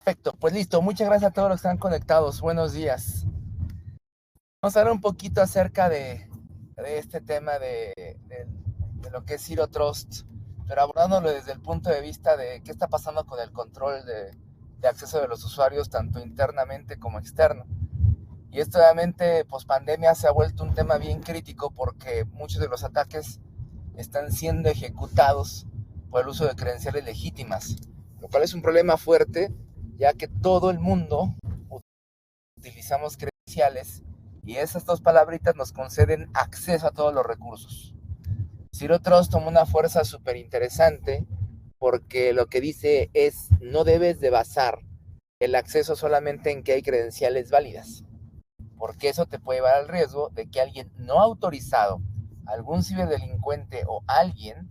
Perfecto, pues listo. Muchas gracias a todos los que están conectados. Buenos días. Vamos a hablar un poquito acerca de este tema de lo que es Zero Trust, pero abordándolo desde el punto de vista de qué está pasando con el control de acceso de los usuarios, tanto internamente como externo. Y esto obviamente, post pandemia, se ha vuelto un tema bien crítico porque muchos de los ataques están siendo ejecutados por el uso de credenciales legítimas, lo cual es un problema fuerte, ya que todo el mundo utilizamos credenciales y esas dos palabritas nos conceden acceso a todos los recursos. Zero Trust toma una fuerza súper interesante porque lo que dice es no debes de basar el acceso solamente en que hay credenciales válidas, porque eso te puede llevar al riesgo de que alguien no autorizado, algún ciberdelincuente o alguien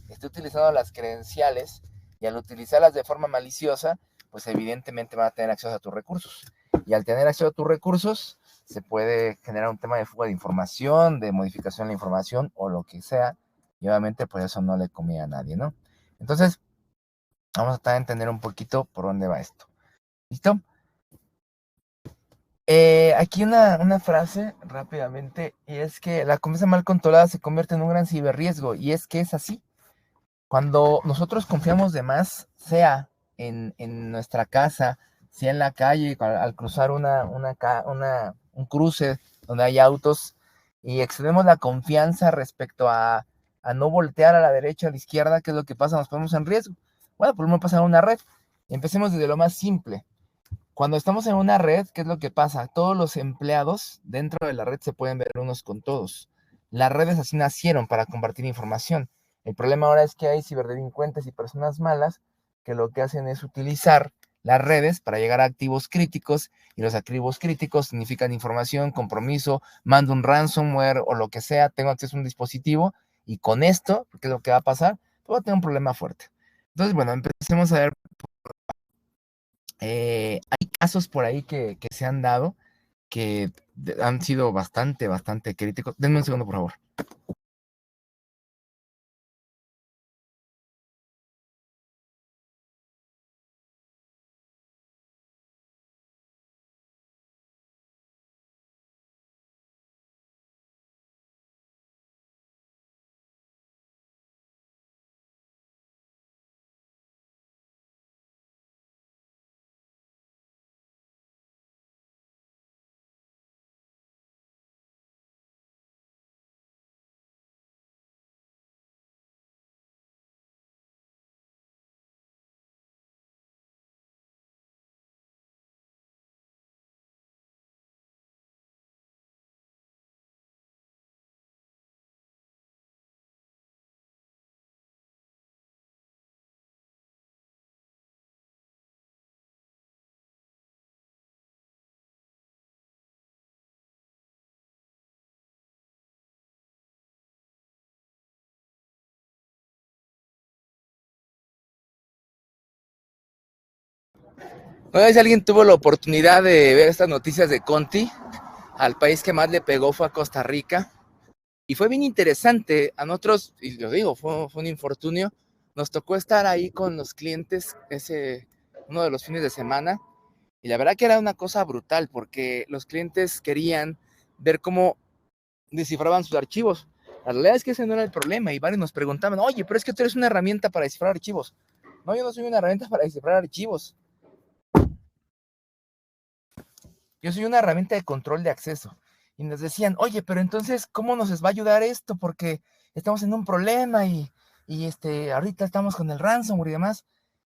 esté utilizando las credenciales y al utilizarlas de forma maliciosa, pues evidentemente van a tener acceso a tus recursos. Y al tener acceso a tus recursos, se puede generar un tema de fuga de información, de modificación de la información o lo que sea, y obviamente pues eso no le conviene a nadie, ¿no? Entonces, vamos a tratar de entender un poquito por dónde va esto. ¿Listo? Aquí una frase rápidamente, y es que la confianza mal controlada se convierte en un gran ciberriesgo, y es que es así. Cuando nosotros confiamos de más, sea en nuestra casa, sea en la calle, al cruzar un cruce donde hay autos, y excedemos la confianza respecto a no voltear a la derecha o a la izquierda, ¿qué es lo que pasa? Nos ponemos en riesgo. Bueno, por lo menos pasa en una red. Empecemos desde lo más simple. Cuando estamos en una red, ¿qué es lo que pasa? Todos los empleados dentro de la red se pueden ver unos con todos. Las redes así nacieron para compartir información. El problema ahora es que hay ciberdelincuentes y personas malas que lo que hacen es utilizar las redes para llegar a activos críticos, y los activos críticos significan información, compromiso, mando un ransomware o lo que sea, tengo acceso a un dispositivo, y con esto, ¿qué es lo que va a pasar? Pues va a tener un problema fuerte. Entonces, bueno, empecemos a ver. Hay casos por ahí que se han dado que han sido bastante críticos. Denme un segundo, por favor. Una vez alguien tuvo la oportunidad de ver estas noticias de Conti, al país que más le pegó fue a Costa Rica, y fue bien interesante. A nosotros, y lo digo, fue un infortunio, nos tocó estar ahí con los clientes uno de los fines de semana, y la verdad que era una cosa brutal, porque los clientes querían ver cómo descifraban sus archivos. La realidad es que ese no era el problema, y varios nos preguntaban, oye, pero es que tú eres una herramienta para descifrar archivos. No, yo no soy una herramienta para descifrar archivos. Yo soy una herramienta de control de acceso. Y nos decían, oye, pero entonces, ¿cómo nos va a ayudar esto? Porque estamos en un problema y ahorita estamos con el ransomware y demás.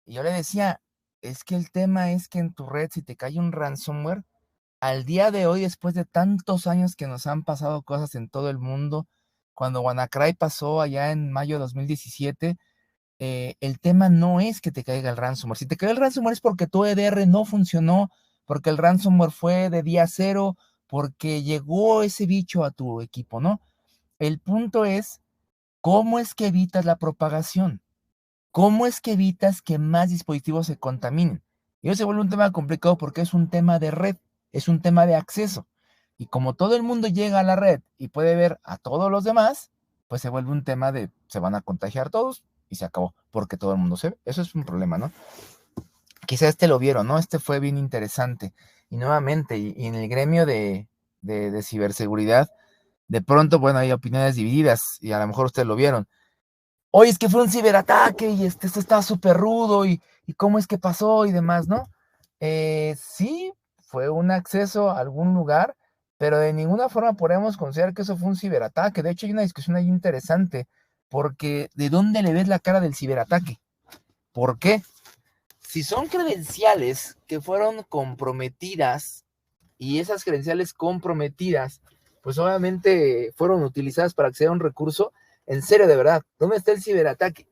Y yo le decía, es que el tema es que en tu red, si te cae un ransomware, al día de hoy, después de tantos años que nos han pasado cosas en todo el mundo, cuando WannaCry pasó allá en mayo de 2017, el tema no es que te caiga el ransomware. Si te cae el ransomware es porque tu EDR no funcionó, porque el ransomware fue de día cero, porque llegó ese bicho a tu equipo, ¿no? El punto es, ¿cómo es que evitas la propagación? ¿Cómo es que evitas que más dispositivos se contaminen? Y eso se vuelve un tema complicado porque es un tema de red, es un tema de acceso. Y como todo el mundo llega a la red y puede ver a todos los demás, pues se vuelve un tema de se van a contagiar todos y se acabó, porque todo el mundo se ve. Eso es un problema, ¿no? Quizá este lo vieron, ¿no? Este fue bien interesante. Y nuevamente, y en el gremio de ciberseguridad, de pronto, bueno, hay opiniones divididas y a lo mejor ustedes lo vieron. Oye, es que fue un ciberataque y esto estaba súper rudo y cómo es que pasó y demás, ¿no? Sí, fue un acceso a algún lugar, pero de ninguna forma podemos considerar que eso fue un ciberataque. De hecho, hay una discusión ahí interesante, porque ¿de dónde le ves la cara del ciberataque? ¿Por qué? Si son credenciales que fueron comprometidas y esas credenciales comprometidas, pues obviamente fueron utilizadas para acceder a un recurso, en serio, de verdad, ¿dónde está el ciberataque?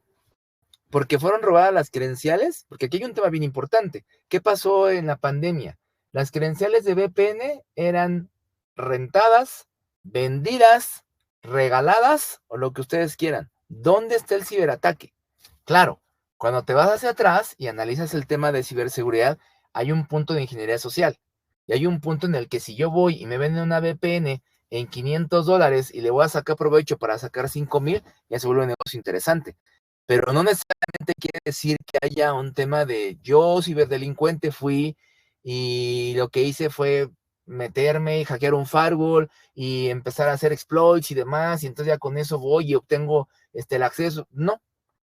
Porque fueron robadas las credenciales, porque aquí hay un tema bien importante. ¿Qué pasó en la pandemia? Las credenciales de VPN eran rentadas, vendidas, regaladas o lo que ustedes quieran. ¿Dónde está el ciberataque? Claro, cuando te vas hacia atrás y analizas el tema de ciberseguridad, hay un punto de ingeniería social. Y hay un punto en el que si yo voy y me venden una VPN en $500 y le voy a sacar provecho para sacar 5,000, ya se vuelve un negocio interesante. Pero no necesariamente quiere decir que haya un tema de yo ciberdelincuente fui y lo que hice fue meterme y hackear un firewall y empezar a hacer exploits y demás, y entonces ya con eso voy y obtengo el acceso. No,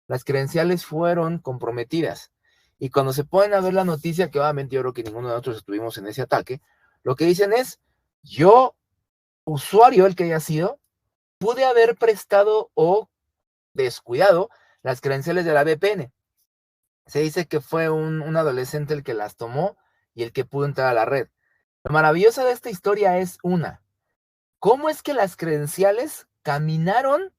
las credenciales fueron comprometidas. Y cuando se ponen a ver la noticia, que obviamente yo creo que ninguno de nosotros estuvimos en ese ataque, lo que dicen es, yo, usuario el que haya sido, pude haber prestado o descuidado las credenciales de la VPN. Se dice que fue un adolescente el que las tomó y el que pudo entrar a la red. Lo maravilloso de esta historia es ¿cómo es que las credenciales caminaron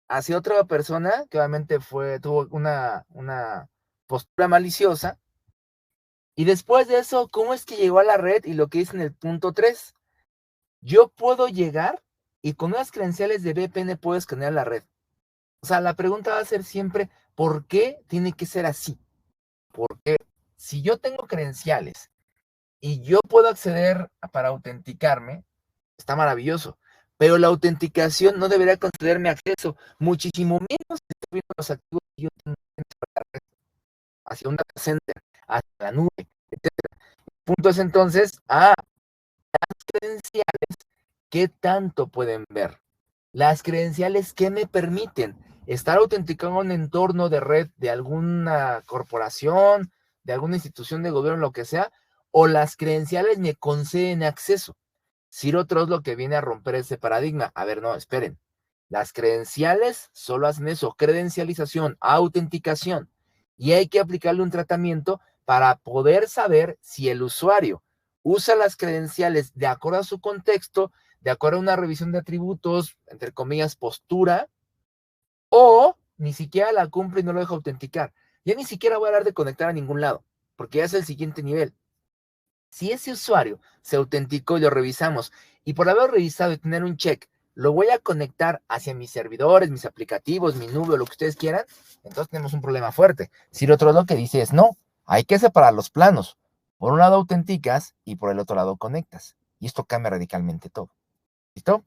hacia otra persona que obviamente tuvo una postura maliciosa? Y después de eso, ¿cómo es que llegó a la red? Y lo que dice en el punto 3, yo puedo llegar y con unas credenciales de VPN puedo escanear la red. O sea, la pregunta va a ser siempre, ¿por qué tiene que ser así? Porque si yo tengo credenciales y yo puedo acceder para autenticarme, está maravilloso. Pero la autenticación no debería concederme acceso, muchísimo menos si estoy viendo los activos que yo tengo dentro de la red, hacia un data center, hacia la nube, etcétera. El punto es entonces, las credenciales, ¿qué tanto pueden ver? Las credenciales que me permiten estar autenticado en un entorno de red de alguna corporación, de alguna institución de gobierno, lo que sea, o las credenciales me conceden acceso. Ciro Trost lo que viene a romper ese paradigma. A ver, no, esperen. Las credenciales solo hacen eso, credencialización, autenticación. Y hay que aplicarle un tratamiento para poder saber si el usuario usa las credenciales de acuerdo a su contexto, de acuerdo a una revisión de atributos, entre comillas, postura, o ni siquiera la cumple y no lo deja autenticar. Ya ni siquiera voy a hablar de conectar a ningún lado, porque ya es el siguiente nivel. Si ese usuario se autenticó y lo revisamos, y por haber revisado y tener un check, lo voy a conectar hacia mis servidores, mis aplicativos, mi nube, lo que ustedes quieran, entonces tenemos un problema fuerte. Si el otro lo que dice es no, hay que separar los planos. Por un lado autenticas y por el otro lado conectas. Y esto cambia radicalmente todo. ¿Listo?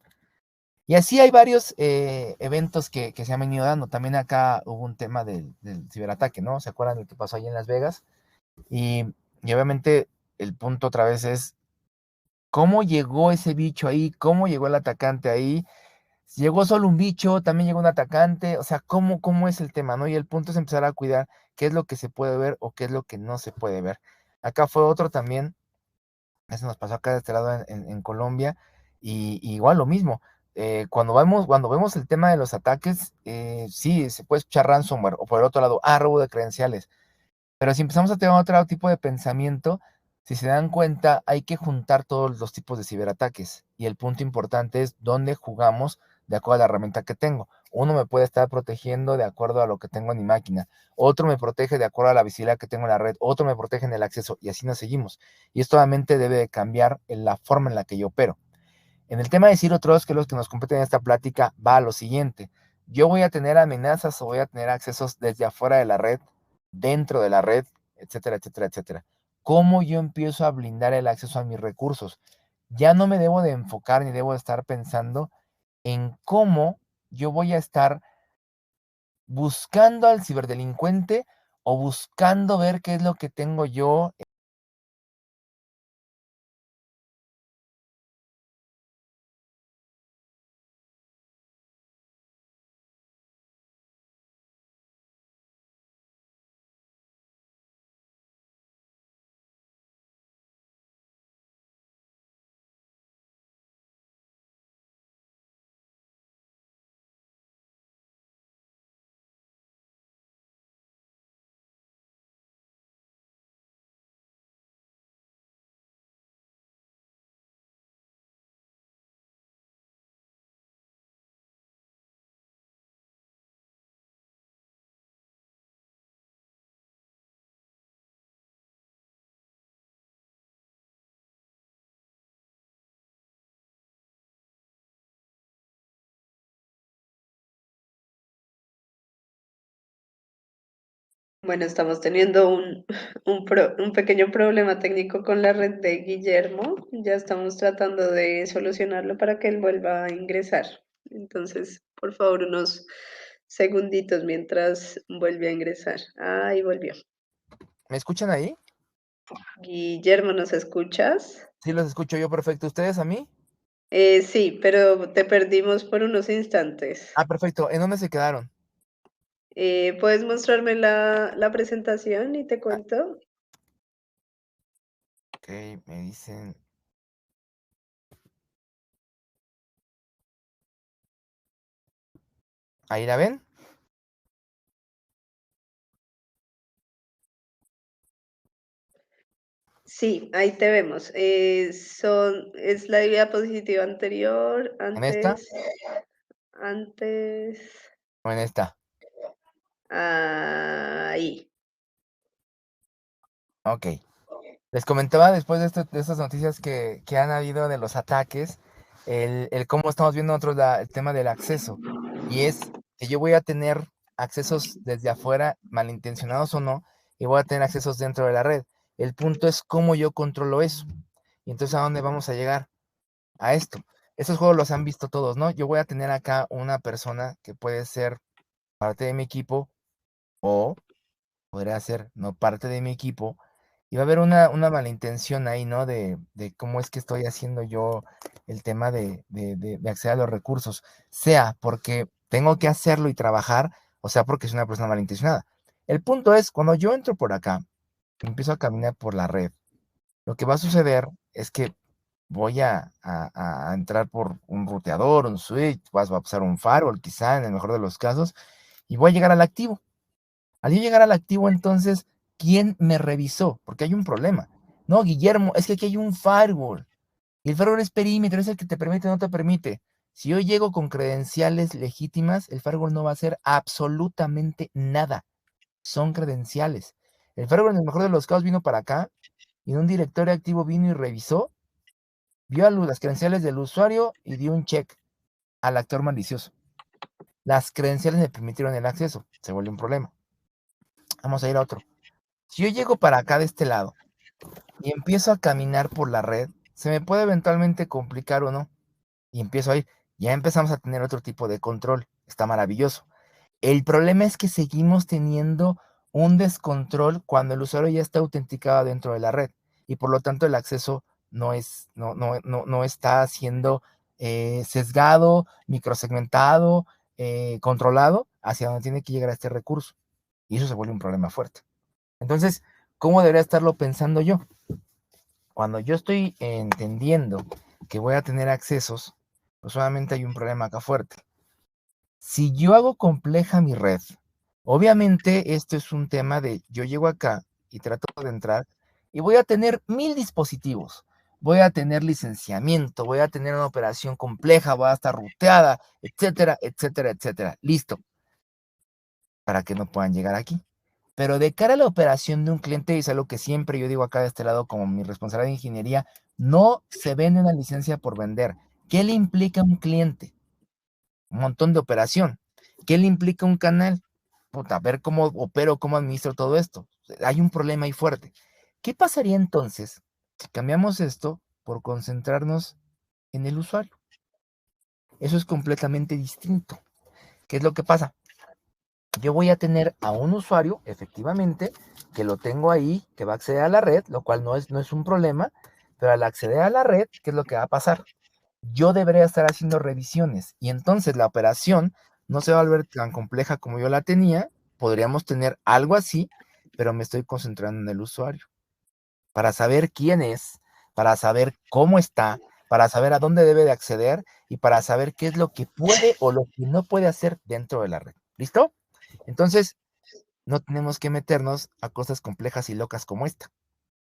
Y así hay varios eventos que se han venido dando. También acá hubo un tema del ciberataque, ¿no? ¿Se acuerdan del que pasó ahí en Las Vegas? Y obviamente el punto otra vez es, ¿cómo llegó ese bicho ahí? ¿Cómo llegó el atacante ahí? ¿Llegó solo un bicho? ¿También llegó un atacante? O sea, ¿cómo es el tema, no? Y el punto es empezar a cuidar qué es lo que se puede ver o qué es lo que no se puede ver. Acá fue otro también, eso nos pasó acá de este lado en Colombia, y igual lo mismo. Cuando vemos el tema de los ataques, sí, se puede escuchar ransomware, o por el otro lado, robo de credenciales. Pero si empezamos a tener otro tipo de pensamiento, si se dan cuenta, hay que juntar todos los tipos de ciberataques. Y el punto importante es dónde jugamos de acuerdo a la herramienta que tengo. Uno me puede estar protegiendo de acuerdo a lo que tengo en mi máquina. Otro me protege de acuerdo a la visibilidad que tengo en la red. Otro me protege en el acceso. Y así nos seguimos. Y esto obviamente debe de cambiar en la forma en la que yo opero. En el tema de Zero Trust, que es los que nos competen en esta plática, va a lo siguiente. Yo voy a tener amenazas o voy a tener accesos desde afuera de la red, dentro de la red, etcétera, etcétera, etcétera. ¿Cómo yo empiezo a blindar el acceso a mis recursos? Ya no me debo de enfocar ni debo de estar pensando en cómo yo voy a estar buscando al ciberdelincuente o buscando ver qué es lo que tengo yo. Bueno, estamos teniendo un pequeño problema técnico con la red de Guillermo. Ya estamos tratando de solucionarlo para que él vuelva a ingresar. Entonces, por favor, unos segunditos mientras vuelve a ingresar. Ahí volvió. ¿Me escuchan ahí? Guillermo, ¿nos escuchas? Sí, los escucho yo perfecto. ¿Ustedes a mí? Sí, pero te perdimos por unos instantes. Ah, perfecto. ¿En dónde se quedaron? ¿Puedes mostrarme la presentación y te Ah, cuento? ok, me dicen. ¿Ahí la ven? Sí, ahí te vemos. Es la diapositiva anterior, ¿En esta antes, o en esta? ahí. Ok. Les comentaba después de estas noticias que han habido de los ataques, el cómo estamos viendo nosotros el tema del acceso. Y es que yo voy a tener accesos desde afuera, malintencionados o no, y voy a tener accesos dentro de la red. El punto es cómo yo controlo eso. Y entonces, ¿a dónde vamos a llegar? A esto. Estos juegos los han visto todos, ¿no? Yo voy a tener acá una persona que puede ser parte de mi equipo o podría ser no parte de mi equipo, y va a haber una malintención ahí, ¿no? De cómo es que estoy haciendo yo el tema de acceder a los recursos, sea porque tengo que hacerlo y trabajar, o sea porque es una persona malintencionada. El punto es, cuando yo entro por acá, empiezo a caminar por la red, lo que va a suceder es que voy a entrar por un ruteador, un switch, va a pasar un firewall, quizá en el mejor de los casos, y voy a llegar al activo. Al yo llegar al activo, entonces, ¿quién me revisó? Porque hay un problema. No, Guillermo, es que aquí hay un firewall. Y el firewall es perímetro, es el que te permite o no te permite. Si yo llego con credenciales legítimas, el firewall no va a hacer absolutamente nada. Son credenciales. El firewall, en el mejor de los casos, vino para acá y en un directorio activo vino y revisó, vio las credenciales del usuario y dio un check al actor malicioso. Las credenciales me permitieron el acceso. Se volvió un problema. Vamos a ir a otro. Si yo llego para acá de este lado y empiezo a caminar por la red, se me puede eventualmente complicar o no. Y empiezo a ir. Ya empezamos a tener otro tipo de control. Está maravilloso. El problema es que seguimos teniendo un descontrol cuando el usuario ya está autenticado dentro de la red. Y por lo tanto el acceso no está siendo sesgado, microsegmentado, controlado hacia donde tiene que llegar a este recurso. Y eso se vuelve un problema fuerte. Entonces, ¿cómo debería estarlo pensando yo? Cuando yo estoy entendiendo que voy a tener accesos, pues solamente hay un problema acá fuerte. Si yo hago compleja mi red, obviamente esto es un tema de yo llego acá y trato de entrar y voy a tener 1000 dispositivos. Voy a tener licenciamiento, voy a tener una operación compleja, voy a estar ruteada, etcétera, etcétera, etcétera. Listo, para que no puedan llegar aquí. Pero de cara a la operación de un cliente, y es algo que siempre yo digo acá de este lado como mi responsabilidad de ingeniería, no se vende una licencia por vender. ¿Qué le implica a un cliente? Un montón de operación. ¿Qué le implica un canal? Puta, ver cómo opero, cómo administro todo esto. Hay un problema ahí fuerte. ¿Qué pasaría entonces si cambiamos esto por concentrarnos en el usuario? Eso es completamente distinto. ¿Qué es lo que pasa? yo voy a tener a un usuario, efectivamente, que lo tengo ahí, que va a acceder a la red, lo cual no es un problema, pero al acceder a la red, ¿qué es lo que va a pasar? Yo debería estar haciendo revisiones y entonces la operación no se va a volver tan compleja como yo la tenía. Podríamos tener algo así, pero me estoy concentrando en el usuario para saber quién es, para saber cómo está, para saber a dónde debe de acceder y para saber qué es lo que puede o lo que no puede hacer dentro de la red. ¿Listo? Entonces, no tenemos que meternos a cosas complejas y locas como esta.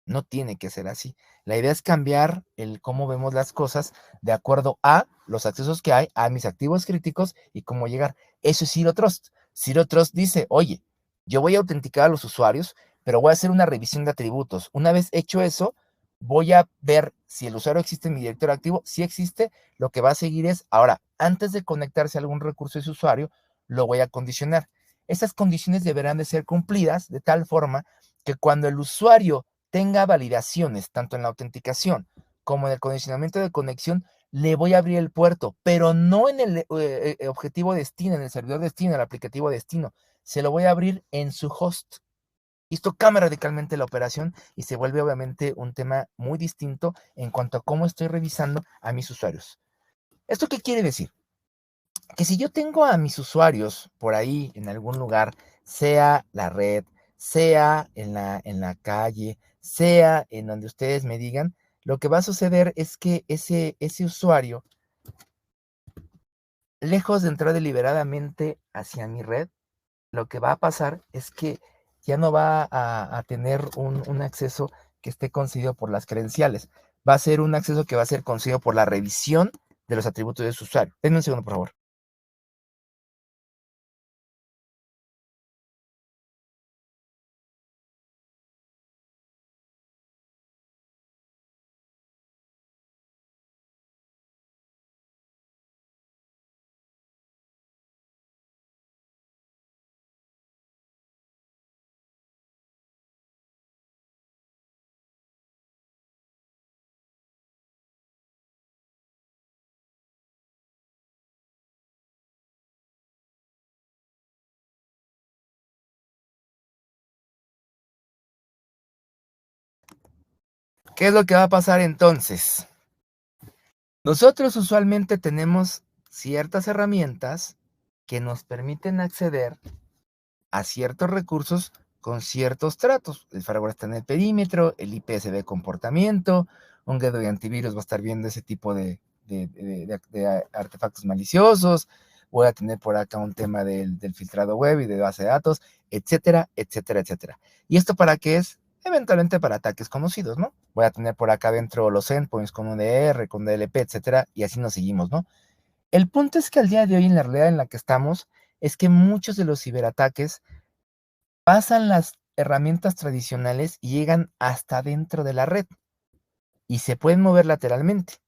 No tiene que ser así. La idea es cambiar el cómo vemos las cosas de acuerdo a los accesos que hay, a mis activos críticos y cómo llegar. Eso es Zero Trust. Zero Trust dice, oye, yo voy a autenticar a los usuarios, pero voy a hacer una revisión de atributos. Una vez hecho eso, voy a ver si el usuario existe en mi directorio activo. Si existe, lo que va a seguir es, ahora, antes de conectarse a algún recurso de ese usuario, lo voy a condicionar. Esas condiciones deberán de ser cumplidas de tal forma que cuando el usuario tenga validaciones tanto en la autenticación como en el condicionamiento de conexión, le voy a abrir el puerto, pero no en el objetivo destino, en el servidor destino, el aplicativo destino. Se lo voy a abrir en su host. Esto cambia radicalmente la operación y se vuelve obviamente un tema muy distinto en cuanto a cómo estoy revisando a mis usuarios. ¿Esto qué quiere decir? Que si yo tengo a mis usuarios por ahí en algún lugar, sea la red, sea en la calle, sea en donde ustedes me digan, lo que va a suceder es que ese usuario, lejos de entrar deliberadamente hacia mi red, lo que va a pasar es que ya no va a tener un acceso que esté concedido por las credenciales. Va a ser un acceso que va a ser concedido por la revisión de los atributos de su usuario. Denme un segundo, por favor. ¿Qué es lo que va a pasar entonces? Nosotros usualmente tenemos ciertas herramientas que nos permiten acceder a ciertos recursos con ciertos tratos. El firewall está en el perímetro, el IP se ve comportamiento, un gateway antivirus va a estar viendo ese tipo de artefactos maliciosos, voy a tener por acá un tema del filtrado web y de base de datos, etcétera, etcétera, etcétera. ¿Y esto para qué es? Eventualmente para ataques conocidos, ¿no? Voy a tener por acá dentro los endpoints con un DR, con DLP, etcétera, y así nos seguimos, ¿no? El punto es que al día de hoy, en la realidad en la que estamos, es que muchos de los ciberataques pasan las herramientas tradicionales y llegan hasta dentro de la red y se pueden mover lateralmente.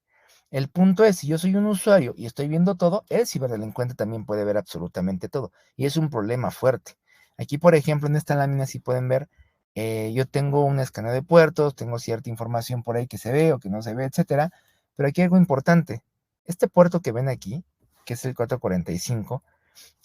El punto es, si yo soy un usuario y estoy viendo todo, el ciberdelincuente también puede ver absolutamente todo y es un problema fuerte. Aquí, por ejemplo, en esta lámina, si pueden ver, yo tengo un escaneo de puertos, tengo cierta información por ahí que se ve o que no se ve, etcétera, pero aquí hay algo importante. Este puerto que ven aquí, que es el 445,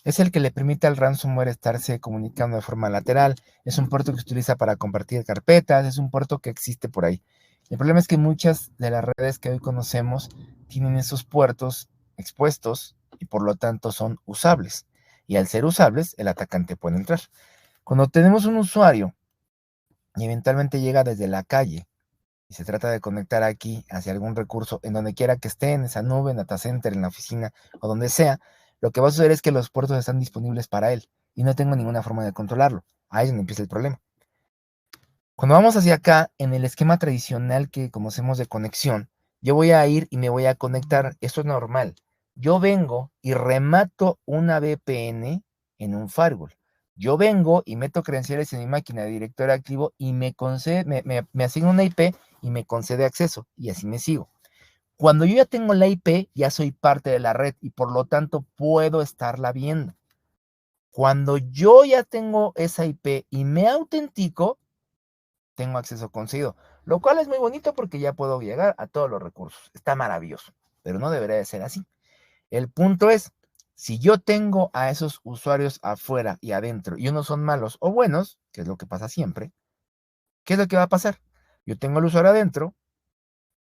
es el que le permite al ransomware estarse comunicando de forma lateral. Es un puerto que se utiliza para compartir carpetas, es un puerto que existe por ahí. El problema es que muchas de las redes que hoy conocemos tienen esos puertos expuestos y por lo tanto son usables. Y al ser usables, el atacante puede entrar. Cuando tenemos un usuario y eventualmente llega desde la calle y se trata de conectar aquí hacia algún recurso en donde quiera que esté, en esa nube, en data center, en la oficina o donde sea, lo que va a suceder es que los puertos están disponibles para él y no tengo ninguna forma de controlarlo. Ahí es donde empieza el problema. Cuando vamos hacia acá, en el esquema tradicional que conocemos de conexión, yo voy a ir y me voy a conectar. Esto es normal. Yo vengo y remato una VPN en un firewall. Yo vengo y meto credenciales en mi máquina de directorio activo y me concede, me asigna una IP y me concede acceso. Y así me sigo. Cuando yo ya tengo la IP, ya soy parte de la red y por lo tanto puedo estarla viendo. Cuando yo ya tengo esa IP y me autentico, tengo acceso concedido, lo cual es muy bonito porque ya puedo llegar a todos los recursos. Está maravilloso, pero no debería de ser así. El punto es, Si yo tengo a esos usuarios afuera y adentro y unos son malos o buenos, que es lo que pasa siempre, ¿qué es lo que va a pasar? Yo tengo al usuario adentro,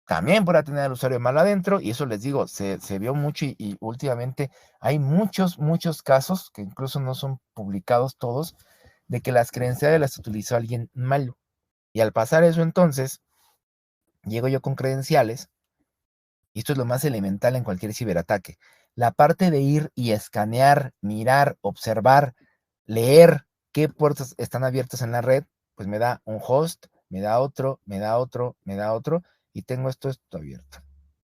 también podrá tener al usuario malo adentro, y eso les digo, se vio mucho y últimamente hay muchos casos, que incluso no son publicados todos, de que las credenciales las utilizó alguien malo. Y al pasar eso entonces, llego yo con credenciales, y esto es lo más elemental en cualquier ciberataque. La parte de ir y escanear, mirar, observar, leer qué puertos están abiertos en la red, pues me da un host, me da otro, me da otro, me da otro, y tengo esto abierto.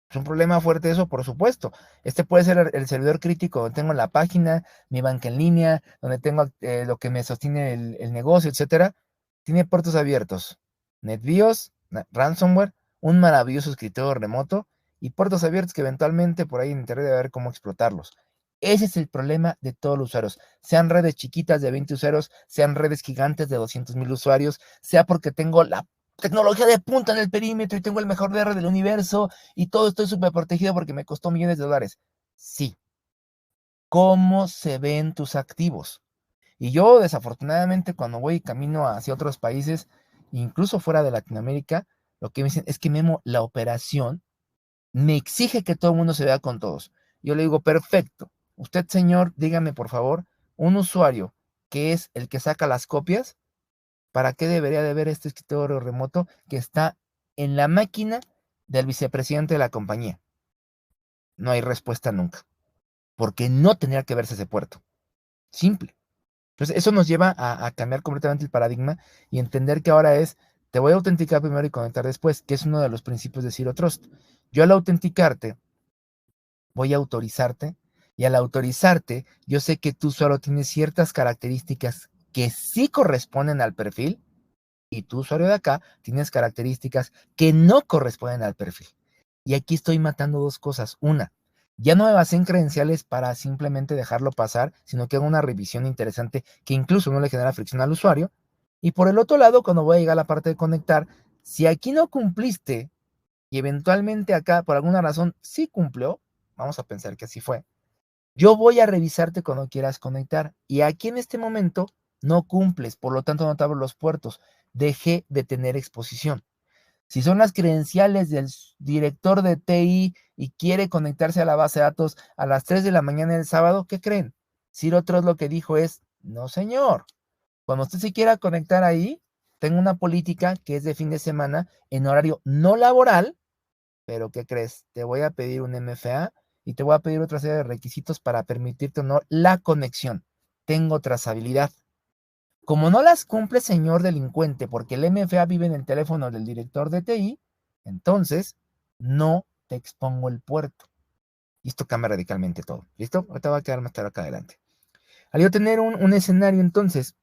Es un problema fuerte eso, por supuesto. Este puede ser el servidor crítico donde tengo la página, mi banca en línea, donde tengo lo que me sostiene el negocio, etcétera. Tiene puertos abiertos. NetBIOS, ransomware, un maravilloso escritorio remoto y puertos abiertos que eventualmente por ahí en internet debe haber cómo explotarlos. Ese es el problema de todos los usuarios. Sean redes chiquitas de 20 usuarios, sean redes gigantes de 200,000 usuarios, sea porque tengo la tecnología de punta en el perímetro y tengo el mejor DR del universo y todo estoy súper protegido porque me costó millones de dólares. Sí. ¿Cómo se ven tus activos? Y yo, desafortunadamente, cuando voy camino hacia otros países, incluso fuera de Latinoamérica, lo que me dicen es que Memo, la operación me exige que todo el mundo se vea con todos. Yo le digo, perfecto. Usted, señor, dígame, por favor, un usuario que es el que saca las copias, ¿para qué debería de ver este escritorio remoto que está en la máquina del vicepresidente de la compañía? No hay respuesta nunca, porque no tendría que verse ese puerto. Simple. Entonces, eso nos lleva a cambiar completamente el paradigma y entender que ahora es, te voy a autenticar primero y conectar después, que es uno de los principios de Zero Trust. Yo al autenticarte, voy a autorizarte, y al autorizarte, yo sé que tú solo tienes ciertas características que sí corresponden al perfil, y tu usuario de acá tienes características que no corresponden al perfil. Y aquí estoy matando dos cosas. Una, ya no me basé en credenciales para simplemente dejarlo pasar, sino que hago una revisión interesante que incluso no le genera fricción al usuario. Y por el otro lado, cuando voy a llegar a la parte de conectar, si aquí no cumpliste y eventualmente acá por alguna razón sí cumplió, vamos a pensar que así fue, yo voy a revisarte cuando quieras conectar y aquí en este momento no cumples, por lo tanto no te abro los puertos, deje de tener exposición. Si son las credenciales del director de TI y quiere conectarse a la base de datos a las 3 de la mañana del sábado, ¿qué creen? Ciro Trot lo que dijo es, no señor, cuando usted se quiera conectar ahí, tengo una política que es de fin de semana en horario no laboral, pero ¿qué crees? Te voy a pedir un MFA y te voy a pedir otra serie de requisitos para permitirte o no la conexión. Tengo trazabilidad. Como no las cumple, señor delincuente, porque el MFA vive en el teléfono del director de TI, entonces no te expongo el puerto. Y esto cambia radicalmente todo. ¿Listo? Ahorita va a quedar más claro acá adelante. Al yo tener un escenario, entonces,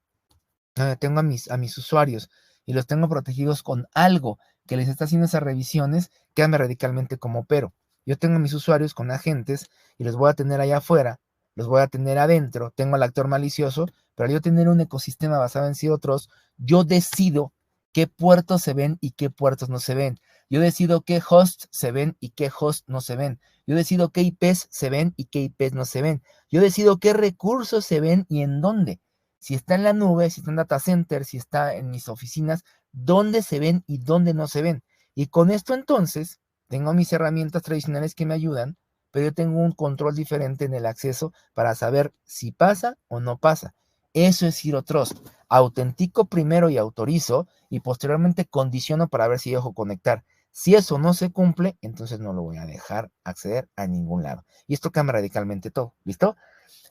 tengo a mis usuarios y los tengo protegidos con algo que les está haciendo esas revisiones, cambia radicalmente como opero. Yo tengo a mis usuarios con agentes y los voy a tener allá afuera, los voy a tener adentro, tengo al actor malicioso, pero al yo tener un ecosistema basado en sí otros, yo decido qué puertos se ven y qué puertos no se ven. Yo decido qué hosts se ven y qué hosts no se ven. Yo decido qué IPs se ven y qué IPs no se ven. Yo decido qué recursos se ven y en dónde. Si está en la nube, si está en data center, si está en mis oficinas, dónde se ven y dónde no se ven. Y con esto entonces, tengo mis herramientas tradicionales que me ayudan, pero yo tengo un control diferente en el acceso para saber si pasa o no pasa. Eso es Zero Trust. Autentico primero y autorizo y posteriormente condiciono para ver si dejo conectar. Si eso no se cumple, entonces no lo voy a dejar acceder a ningún lado. Y esto cambia radicalmente todo. ¿Listo?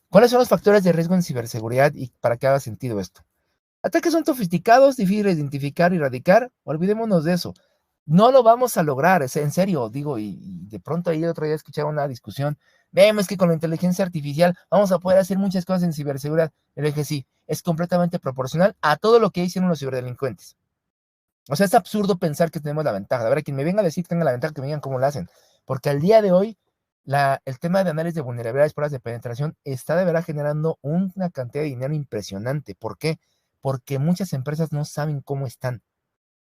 ¿Cuáles son los factores de riesgo en ciberseguridad y para que haga sentido esto? Ataques son sofisticados, difíciles de identificar y erradicar. Olvidémonos de eso. No lo vamos a lograr, es en serio, digo, y de pronto ahí el otro día escuchaba una discusión. Vemos que con la inteligencia artificial vamos a poder hacer muchas cosas en ciberseguridad. Le dije, sí, es completamente proporcional a todo lo que hicieron los ciberdelincuentes. O sea, es absurdo pensar que tenemos la ventaja. A ver, quien me venga a decir que tenga la ventaja, que me digan cómo lo hacen. Porque al día de hoy, el tema de análisis de vulnerabilidades, pruebas de penetración, está de verdad generando una cantidad de dinero impresionante. ¿Por qué? Porque muchas empresas no saben cómo están,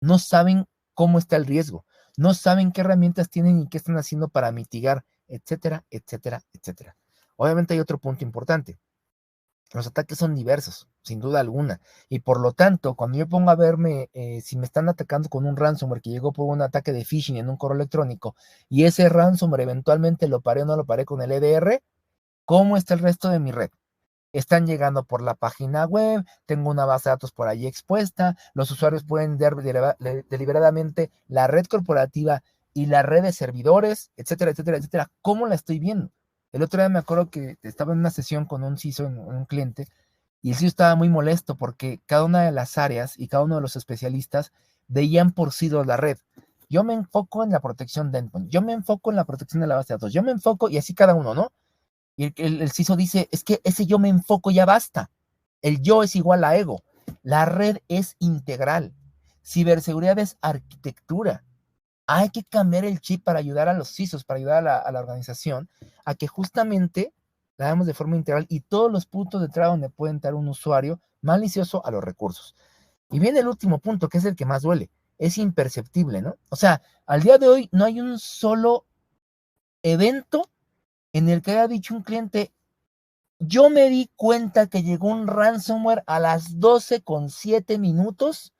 no saben cómo está el riesgo, no saben qué herramientas tienen y qué están haciendo para mitigar, etcétera, etcétera, etcétera. Obviamente hay otro punto importante. Los ataques son diversos, sin duda alguna, y por lo tanto, cuando yo pongo a verme si me están atacando con un ransomware que llegó por un ataque de phishing en un correo electrónico, y ese ransomware eventualmente lo paré o no lo paré con el EDR, ¿cómo está el resto de mi red? Están llegando por la página web, tengo una base de datos por ahí expuesta, los usuarios pueden ver deliberadamente la red corporativa y la red de servidores, etcétera, etcétera, etcétera. ¿Cómo la estoy viendo? El otro día me acuerdo que estaba en una sesión con un CISO, en un cliente, y el CISO estaba muy molesto porque cada una de las áreas y cada uno de los especialistas veían por sí la red. Yo me enfoco en la protección de endpoint, yo me enfoco en la protección de la base de datos, yo me enfoco, y así cada uno, ¿no? Y el CISO dice, es que ese yo me enfoco ya basta. El yo es igual a ego. La red es integral. Ciberseguridad es arquitectura. Hay que cambiar el chip para ayudar a los CISOs, para ayudar a la organización, a que justamente la hagamos de forma integral y todos los puntos de entrada donde puede entrar un usuario malicioso a los recursos. Y viene el último punto, que es el que más duele. Es imperceptible, ¿no? O sea, al día de hoy no hay un solo evento en el que haya dicho un cliente, yo me di cuenta que llegó un ransomware a las 12:07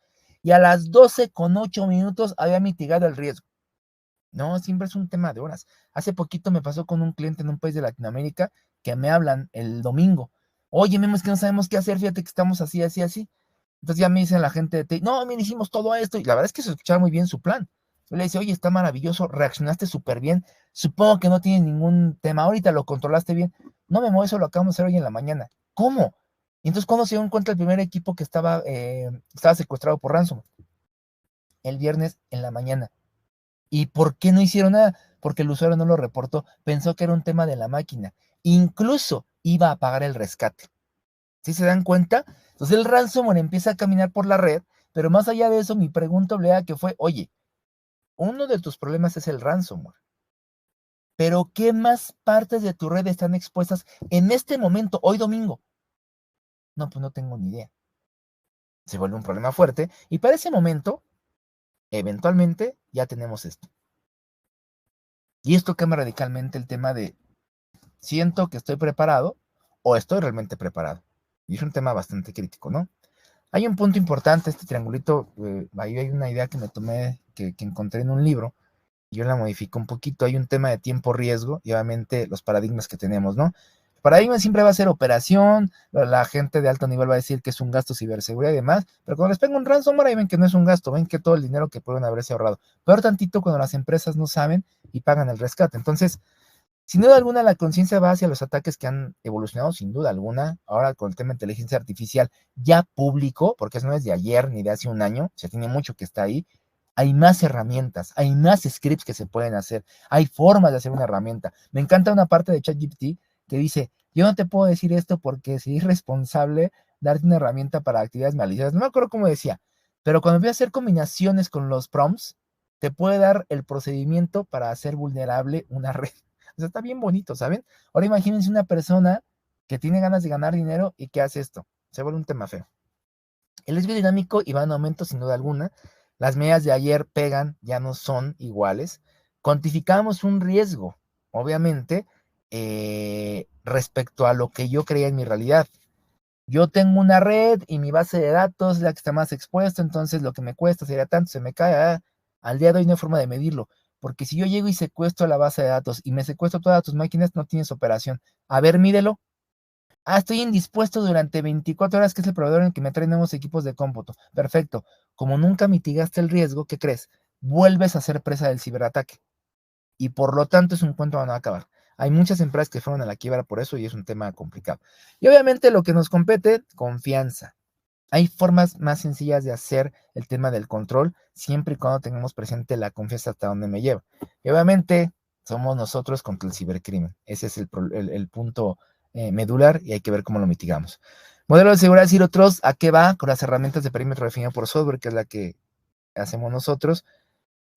y a las 12:08 había mitigado el riesgo. No, siempre es un tema de horas. Hace poquito me pasó con un cliente en un país de Latinoamérica que me hablan el domingo. Oye, Memo, es que no sabemos qué hacer, fíjate que estamos así, así, así. Entonces ya me dicen la gente de TI, no, mira, hicimos todo esto. Y la verdad es que se escuchaba muy bien su plan. Yo le decía, oye, está maravilloso, reaccionaste súper bien. Supongo que no tienes ningún tema. Ahorita lo controlaste bien. No, Memo, eso lo acabamos de hacer hoy en la mañana. ¿Cómo? Y entonces, ¿cuándo se dio cuenta el primer equipo que estaba secuestrado por ransom? El viernes en la mañana. ¿Y por qué no hicieron nada? Porque el usuario no lo reportó. Pensó que era un tema de la máquina. Incluso iba a pagar el rescate. ¿Sí se dan cuenta? Entonces el ransomware empieza a caminar por la red, pero más allá de eso, mi pregunta obligada que fue, oye, uno de tus problemas es el ransomware, pero ¿qué más partes de tu red están expuestas en este momento, hoy domingo? No, pues no tengo ni idea. Se vuelve un problema fuerte y para ese momento, eventualmente, ya tenemos esto. Y esto cambia radicalmente el tema de, siento que estoy preparado o estoy realmente preparado. Y es un tema bastante crítico, ¿no? Hay un punto importante, este triangulito, ahí hay una idea que me tomé, que encontré en un libro, y yo la modifico un poquito. Hay un tema de tiempo-riesgo y obviamente los paradigmas que tenemos, ¿no? El paradigma siempre va a ser operación, la gente de alto nivel va a decir que es un gasto ciberseguridad y demás, pero cuando les pega un ransomware ahí ven que no es un gasto, ven que todo el dinero que pueden haberse ahorrado. Peor tantito cuando las empresas no saben y pagan el rescate. Entonces, sin duda alguna, la conciencia va hacia los ataques que han evolucionado, sin duda alguna. Ahora con el tema de inteligencia artificial ya público, porque eso no es de ayer ni de hace un año, se tiene mucho que está ahí. Hay más herramientas, hay más scripts que se pueden hacer, hay formas de hacer una herramienta. Me encanta una parte de ChatGPT que dice, yo no te puedo decir esto porque sería irresponsable darte una herramienta para actividades maliciosas. No me acuerdo cómo decía, pero cuando voy a hacer combinaciones con los prompts, te puede dar el procedimiento para hacer vulnerable una red. O sea, está bien bonito, ¿saben? Ahora imagínense una persona que tiene ganas de ganar dinero y que hace esto. Se vuelve un tema feo. El riesgo dinámico y va en aumento sin duda alguna. Las medidas de ayer pegan, ya no son iguales. Cuantificamos un riesgo, obviamente, respecto a lo que yo creía en mi realidad. Yo tengo una red y mi base de datos es la que está más expuesta, entonces lo que me cuesta sería tanto, se me cae. Al día de hoy no hay forma de medirlo, porque si yo llego y secuestro la base de datos y me secuestro todas tus máquinas, no tienes operación. A ver, mídelo. Estoy indispuesto durante 24 horas, que es el proveedor en el que me traen nuevos equipos de cómputo. Perfecto. Como nunca mitigaste el riesgo, ¿qué crees? Vuelves a ser presa del ciberataque. Y por lo tanto es un cuento a no acabar. Hay muchas empresas que fueron a la quiebra por eso y es un tema complicado. Y obviamente lo que nos compete, confianza. Hay formas más sencillas de hacer el tema del control, siempre y cuando tengamos presente la confianza hasta donde me lleva. Y obviamente somos nosotros contra el cibercrimen. Ese es el punto medular y hay que ver cómo lo mitigamos. Modelo de seguridad Zero Trust, ¿a qué va? Con las herramientas de perímetro definido por software, que es la que hacemos nosotros.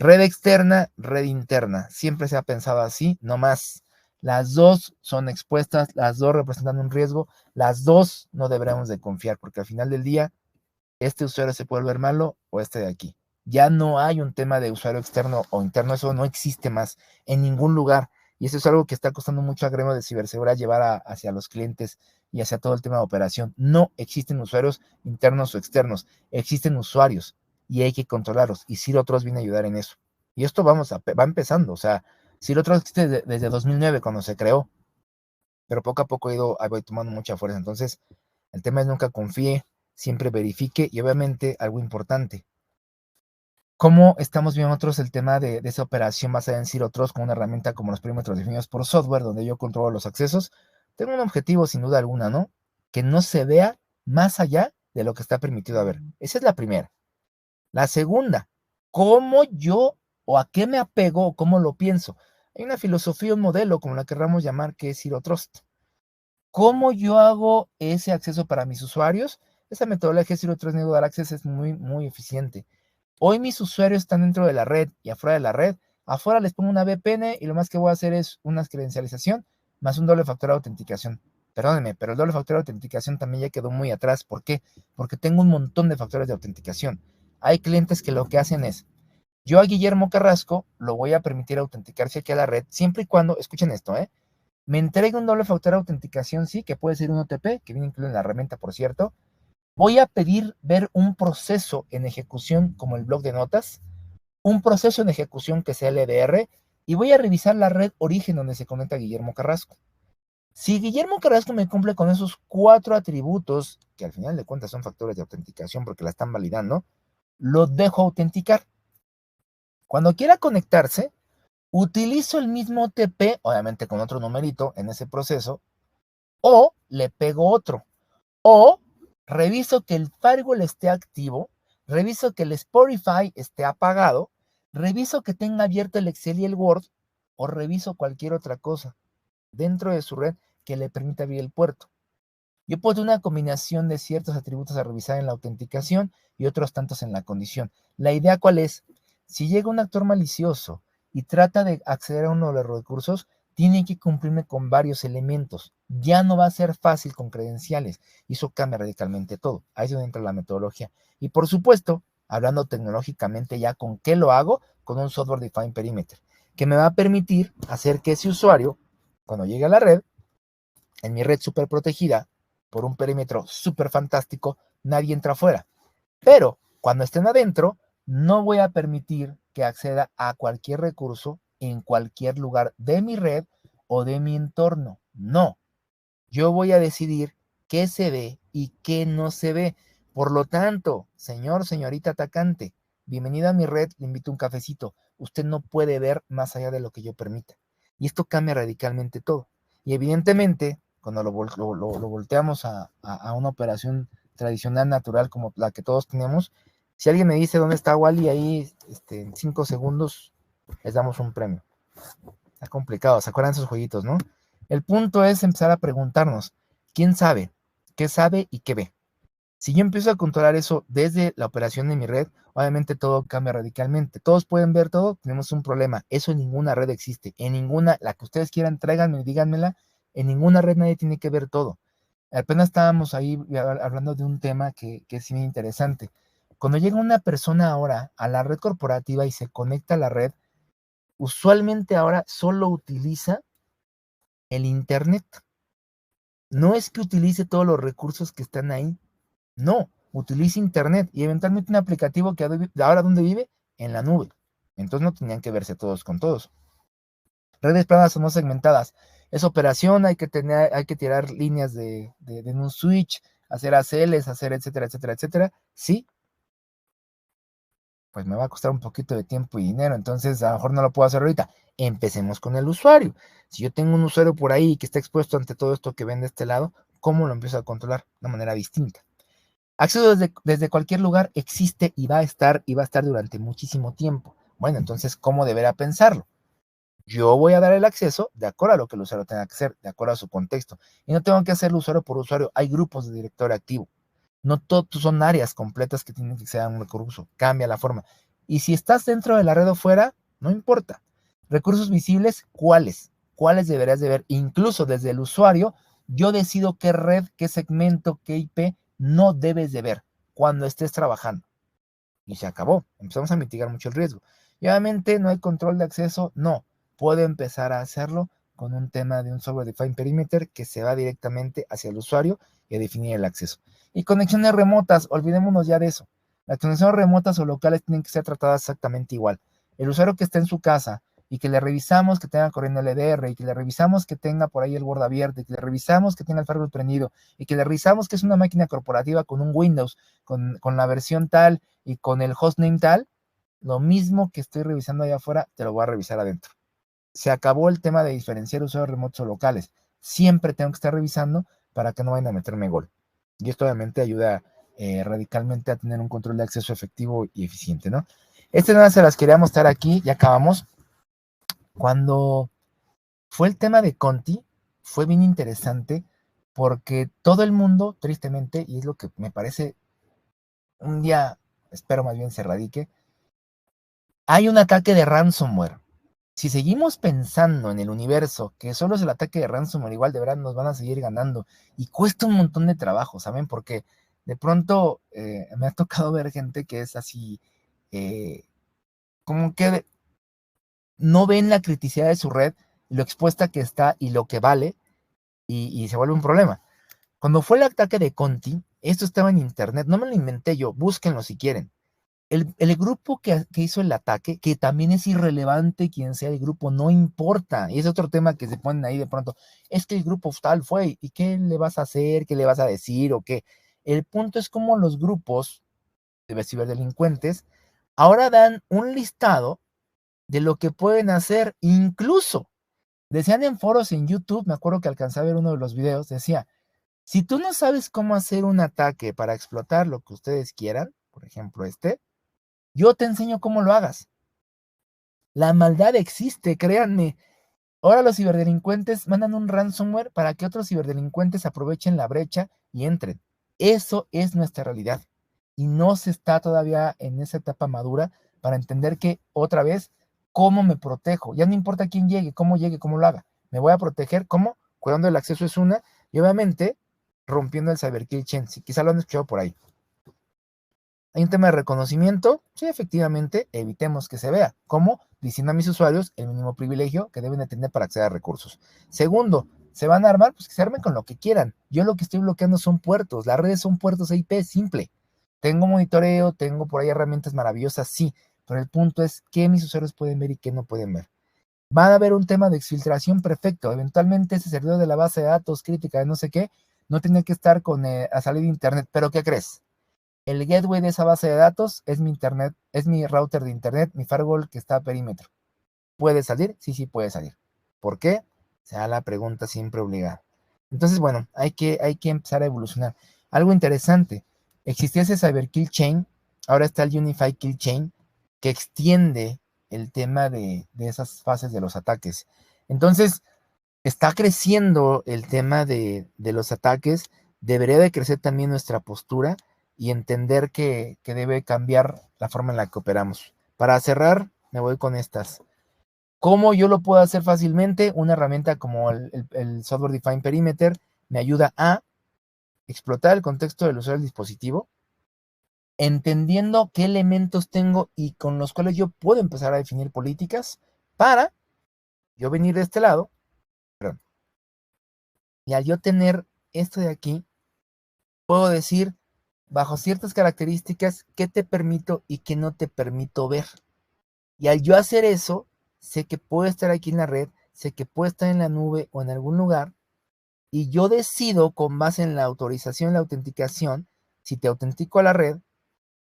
Red externa, red interna. Siempre se ha pensado así, no más. Las dos son expuestas, las dos representan un riesgo, las dos no deberemos de confiar, porque al final del día, este usuario se puede volver malo o este de aquí. Ya no hay un tema de usuario externo o interno, eso no existe más en ningún lugar. Y eso es algo que está costando mucho a gremio de ciberseguridad llevar hacia los clientes y hacia todo el tema de operación. No existen usuarios internos o externos, existen usuarios y hay que controlarlos. Y Zero Trust viene a ayudar en eso. Y esto va empezando, o sea, Zero Trust existe desde 2009 cuando se creó, pero poco a poco ha ido tomando mucha fuerza. Entonces, el tema es nunca confíe, siempre verifique y obviamente algo importante. ¿Cómo estamos viendo nosotros el tema de esa operación basada en Zero Trust con una herramienta como los perímetros definidos por software, donde yo controlo los accesos? Tengo un objetivo sin duda alguna, ¿no? Que no se vea más allá de lo que está permitido ver. Esa es la primera. La segunda, ¿cómo yo o a qué me apego o cómo lo pienso? Hay una filosofía, un modelo, como la querramos llamar, que es Zero Trust. ¿Cómo yo hago ese acceso para mis usuarios? Esa metodología Zero Trust Network Access es muy, muy eficiente. Hoy mis usuarios están dentro de la red y afuera de la red. Afuera les pongo una VPN y lo más que voy a hacer es una credencialización más un doble factor de autenticación. Perdónenme, pero el doble factor de autenticación también ya quedó muy atrás. ¿Por qué? Porque tengo un montón de factores de autenticación. Hay clientes que lo que hacen es, yo a Guillermo Carrasco lo voy a permitir autenticarse aquí a la red, siempre y cuando, escuchen esto, me entrega un doble factor de autenticación, sí, que puede ser un OTP, que viene incluido en la herramienta, por cierto. Voy a pedir ver un proceso en ejecución como el bloc de notas, un proceso en ejecución que sea LDR, y voy a revisar la red origen donde se conecta Guillermo Carrasco. Si Guillermo Carrasco me cumple con esos 4 atributos, que al final de cuentas son factores de autenticación porque la están validando, lo dejo autenticar. Cuando quiera conectarse, utilizo el mismo OTP, obviamente con otro numerito en ese proceso, o le pego otro, o reviso que el firewall esté activo, reviso que el Spotify esté apagado, reviso que tenga abierto el Excel y el Word, o reviso cualquier otra cosa dentro de su red que le permita abrir el puerto. Yo puedo tener una combinación de ciertos atributos a revisar en la autenticación y otros tantos en la condición. La idea, ¿cuál es? Si llega un actor malicioso y trata de acceder a uno de los recursos, tiene que cumplirme con varios elementos. Ya no va a ser fácil con credenciales y eso cambia radicalmente todo. Ahí es donde entra la metodología. Y por supuesto, hablando tecnológicamente ya con qué lo hago, con un software defined perimeter, que me va a permitir hacer que ese usuario, cuando llegue a la red, en mi red súper protegida, por un perímetro súper fantástico, nadie entra afuera. Pero cuando estén adentro, no voy a permitir que acceda a cualquier recurso en cualquier lugar de mi red o de mi entorno. No, yo voy a decidir qué se ve y qué no se ve. Por lo tanto, señor, señorita atacante, bienvenido a mi red, le invito a un cafecito. Usted no puede ver más allá de lo que yo permita. Y esto cambia radicalmente todo. Y evidentemente, cuando lo volteamos a una operación tradicional, natural, como la que todos tenemos, si alguien me dice dónde está Wally ahí en 5 segundos, les damos un premio. Está complicado, ¿se acuerdan esos jueguitos, no? El punto es empezar a preguntarnos, ¿quién sabe? ¿Qué sabe y qué ve? Si yo empiezo a controlar eso desde la operación de mi red, obviamente todo cambia radicalmente. Todos pueden ver todo, tenemos un problema. Eso en ninguna red existe. En ninguna, la que ustedes quieran, tráiganme, díganmela. En ninguna red nadie tiene que ver todo. Apenas estábamos ahí hablando de un tema que es muy interesante. Cuando llega una persona ahora a la red corporativa y se conecta a la red, usualmente ahora solo utiliza el Internet. No es que utilice todos los recursos que están ahí. No, utiliza Internet y eventualmente un aplicativo que ahora ¿dónde vive? En la nube. Entonces no tenían que verse todos con todos. Redes planas o no segmentadas. Es operación, hay que tirar líneas de un switch, hacer ACLs, hacer etcétera, etcétera, etcétera. Sí, pues me va a costar un poquito de tiempo y dinero, entonces a lo mejor no lo puedo hacer ahorita. Empecemos con el usuario. Si yo tengo un usuario por ahí que está expuesto ante todo esto que ven de este lado, ¿cómo lo empiezo a controlar? De una manera distinta. Acceso desde cualquier lugar existe y va a estar durante muchísimo tiempo. Bueno, entonces, ¿cómo deberá pensarlo? Yo voy a dar el acceso de acuerdo a lo que el usuario tenga que hacer, de acuerdo a su contexto. Y no tengo que hacerlo usuario por usuario. Hay grupos de directorio activo. No todos son áreas completas que tienen que ser un recurso. Cambia la forma. Y si estás dentro de la red o fuera, no importa. Recursos visibles, ¿cuáles? ¿Cuáles deberías de ver? Incluso desde el usuario, yo decido qué red, qué segmento, qué IP no debes de ver cuando estés trabajando. Y se acabó. Empezamos a mitigar mucho el riesgo. Y obviamente no hay control de acceso. No. Puedo empezar a hacerlo con un tema de un software defined perimeter que se va directamente hacia el usuario y a definir el acceso. Y conexiones remotas, olvidémonos ya de eso. Las conexiones remotas o locales tienen que ser tratadas exactamente igual. El usuario que está en su casa y que le revisamos que tenga corriendo LDR y que le revisamos que tenga por ahí el Word abierto y que le revisamos que tenga el firewall prendido y que le revisamos que es una máquina corporativa con un Windows, con la versión tal y con el hostname tal, lo mismo que estoy revisando allá afuera, te lo voy a revisar adentro. Se acabó el tema de diferenciar usuarios remotos o locales. Siempre tengo que estar revisando para que no vayan a meterme gol. Y esto obviamente ayuda radicalmente a tener un control de acceso efectivo y eficiente, ¿no? Nada se las quería mostrar aquí, ya acabamos. Cuando fue el tema de Conti, fue bien interesante porque todo el mundo, tristemente, y es lo que me parece, un día, espero más bien se radique, hay un ataque de ransomware. Si seguimos pensando en el universo que solo es el ataque de ransomware, igual de verdad nos van a seguir ganando. Y cuesta un montón de trabajo, ¿saben? Porque de pronto me ha tocado ver gente que es así, como que no ven la criticidad de su red, lo expuesta que está y lo que vale, y se vuelve un problema. Cuando fue el ataque de Conti, esto estaba en internet, no me lo inventé yo, búsquenlo si quieren. El grupo que hizo el ataque, que también es irrelevante quien sea el grupo, no importa. Y es otro tema que se ponen ahí de pronto. Es que el grupo tal fue, ¿y qué le vas a hacer? ¿Qué le vas a decir? ¿O qué? El punto es como los grupos de ciberdelincuentes ahora dan un listado de lo que pueden hacer. Incluso decían en foros en YouTube, me acuerdo que alcancé a ver uno de los videos, decía, si tú no sabes cómo hacer un ataque para explotar lo que ustedes quieran, por ejemplo yo te enseño cómo lo hagas. La maldad existe, créanme. Ahora los ciberdelincuentes mandan un ransomware para que otros ciberdelincuentes aprovechen la brecha y entren. Eso es nuestra realidad. Y no se está todavía en esa etapa madura para entender que, otra vez, ¿cómo me protejo? Ya no importa quién llegue, cómo lo haga. Me voy a proteger, ¿cómo? Cuidando el acceso es una, y obviamente rompiendo el cyberkill chain. Si quizá lo han escuchado por ahí. Hay un tema de reconocimiento, sí, efectivamente, evitemos que se vea. ¿Cómo? Diciendo a mis usuarios el mínimo privilegio que deben de tener para acceder a recursos. Segundo, ¿se van a armar? Pues que se armen con lo que quieran. Yo lo que estoy bloqueando son puertos, las redes son puertos IP, simple. Tengo monitoreo, tengo por ahí herramientas maravillosas, sí, pero el punto es qué mis usuarios pueden ver y qué no pueden ver. Va a haber un tema de exfiltración perfecto. Eventualmente ese servidor de la base de datos crítica de no sé qué, no tiene que estar con a salir de internet. ¿Pero qué crees? El gateway de esa base de datos es mi internet, es mi router de internet, mi firewall que está a perímetro. ¿Puede salir? Sí, sí puede salir. ¿Por qué? Será la pregunta siempre obligada. Entonces, bueno, hay que empezar a evolucionar. Algo interesante, existía ese Cyber Kill Chain, ahora está el Unified Kill Chain, que extiende el tema de esas fases de los ataques. Entonces, está creciendo el tema de los ataques, debería de crecer también nuestra postura y entender que debe cambiar la forma en la que operamos. Para cerrar, me voy con estas. ¿Cómo yo lo puedo hacer fácilmente? Una herramienta como el Software Defined Perimeter me ayuda a explotar el contexto del usuario del dispositivo, entendiendo qué elementos tengo y con los cuales yo puedo empezar a definir políticas para yo venir de este lado, perdón, y al yo tener esto de aquí, puedo decir, bajo ciertas características, qué te permito y qué no te permito ver. Y al yo hacer eso, sé que puedo estar aquí en la red, sé que puedo estar en la nube o en algún lugar, y yo decido con base en la autorización y la autenticación, si te autentico a la red,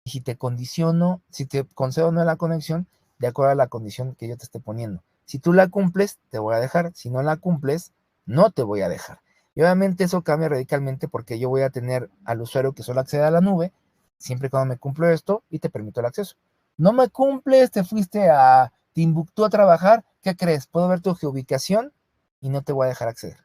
y si te condiciono, si te concedo o no la conexión, de acuerdo a la condición que yo te esté poniendo. Si tú la cumples, te voy a dejar. Si no la cumples, no te voy a dejar. Y obviamente eso cambia radicalmente porque yo voy a tener al usuario que solo accede a la nube, siempre y cuando me cumplo esto y te permito el acceso. No me cumples, te fuiste a Timbuktu a trabajar, ¿qué crees? Puedo ver tu geoubicación y no te voy a dejar acceder.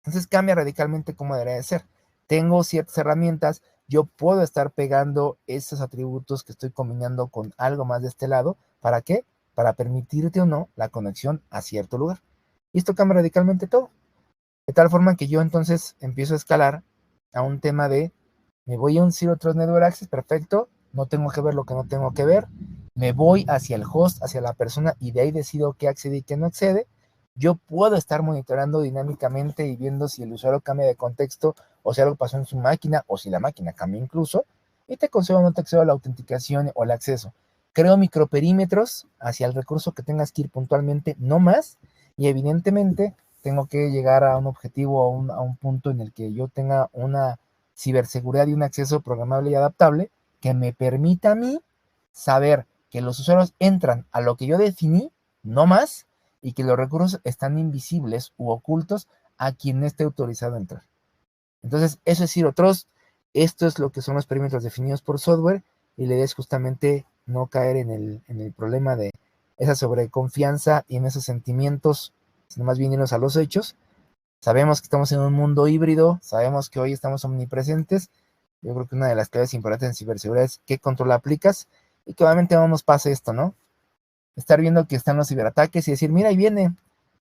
Entonces cambia radicalmente cómo debería de ser. Tengo ciertas herramientas, yo puedo estar pegando esos atributos que estoy combinando con algo más de este lado. ¿Para qué? Para permitirte o no la conexión a cierto lugar. Y esto cambia radicalmente todo. De tal forma que yo entonces empiezo a escalar a un tema de, me voy a un Zero Trust Network Access, perfecto, no tengo que ver lo que no tengo que ver, me voy hacia el host, hacia la persona y de ahí decido qué accede y qué no accede, yo puedo estar monitoreando dinámicamente y viendo si el usuario cambia de contexto o si algo pasó en su máquina o si la máquina cambia incluso, y te concedo o no te accedo a la autenticación o el acceso. Creo microperímetros hacia el recurso que tengas que ir puntualmente, no más, y evidentemente tengo que llegar a un objetivo, a un punto en el que yo tenga una ciberseguridad y un acceso programable y adaptable que me permita a mí saber que los usuarios entran a lo que yo definí, no más, y que los recursos están invisibles u ocultos a quien esté autorizado a entrar. Entonces, eso es Zero Trust. Esto es lo que son los perímetros definidos por software, y la idea es justamente no caer en el problema de esa sobreconfianza y en esos sentimientos, sino más bien irnos a los hechos. Sabemos que estamos en un mundo híbrido, sabemos que hoy estamos omnipresentes. Yo creo que una de las claves importantes en ciberseguridad es qué control aplicas y que obviamente no nos pase esto, ¿no? Estar viendo que están los ciberataques y decir, mira, ahí viene,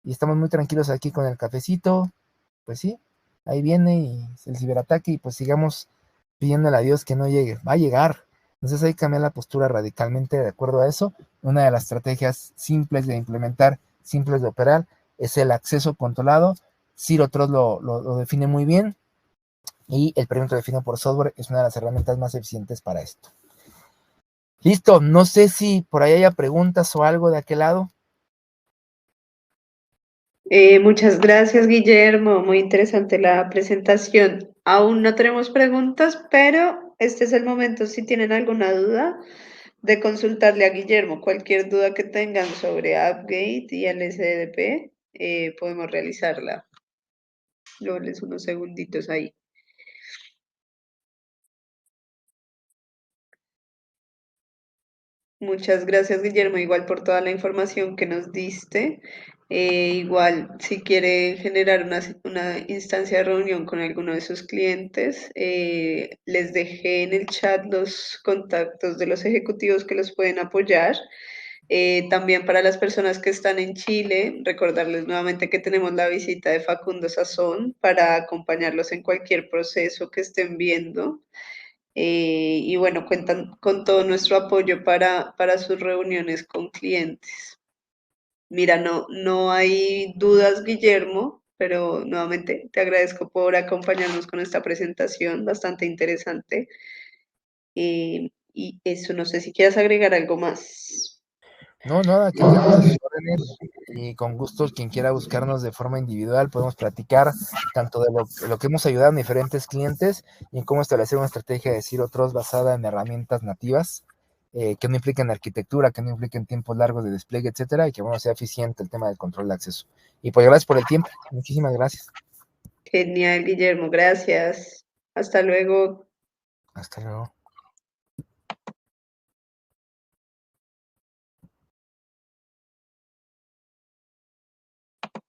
y estamos muy tranquilos aquí con el cafecito, pues sí, ahí viene y el ciberataque, y pues sigamos pidiéndole a Dios que no llegue, va a llegar. Entonces hay que cambiar la postura radicalmente de acuerdo a eso. Una de las estrategias simples de implementar, simples de operar, es el acceso controlado. Zero Trust lo define muy bien, y el perímetro definido por software es una de las herramientas más eficientes para esto. Listo, no sé si por ahí haya preguntas o algo de aquel lado. Muchas gracias, Guillermo. Muy interesante la presentación. Aún no tenemos preguntas, pero este es el momento, si tienen alguna duda, de consultarle a Guillermo. Cualquier duda que tengan sobre Appgate y el SDP, podemos realizarla. Luego les unos segunditos ahí. Muchas gracias, Guillermo, igual por toda la información que nos diste. Igual, si quiere generar una instancia de reunión con alguno de sus clientes, les dejé en el chat los contactos de los ejecutivos que los pueden apoyar. También para las personas que están en Chile, recordarles nuevamente que tenemos la visita de Facundo Sazón para acompañarlos en cualquier proceso que estén viendo. Y bueno, cuentan con todo nuestro apoyo para sus reuniones con clientes. Mira, no hay dudas, Guillermo, pero nuevamente te agradezco por acompañarnos con esta presentación bastante interesante. Y eso, no sé si quieras agregar algo más. No, nada, que quedamos a sus órdenes, y con gusto quien quiera buscarnos de forma individual podemos platicar tanto de lo que hemos ayudado a diferentes clientes y en cómo establecer una estrategia de Zero Trust basada en herramientas nativas, que no impliquen arquitectura, que no impliquen tiempos largos de despliegue, etcétera, y que bueno, sea eficiente el tema del control de acceso. Y pues gracias por el tiempo, muchísimas gracias. Genial, Guillermo, gracias. Hasta luego. Hasta luego.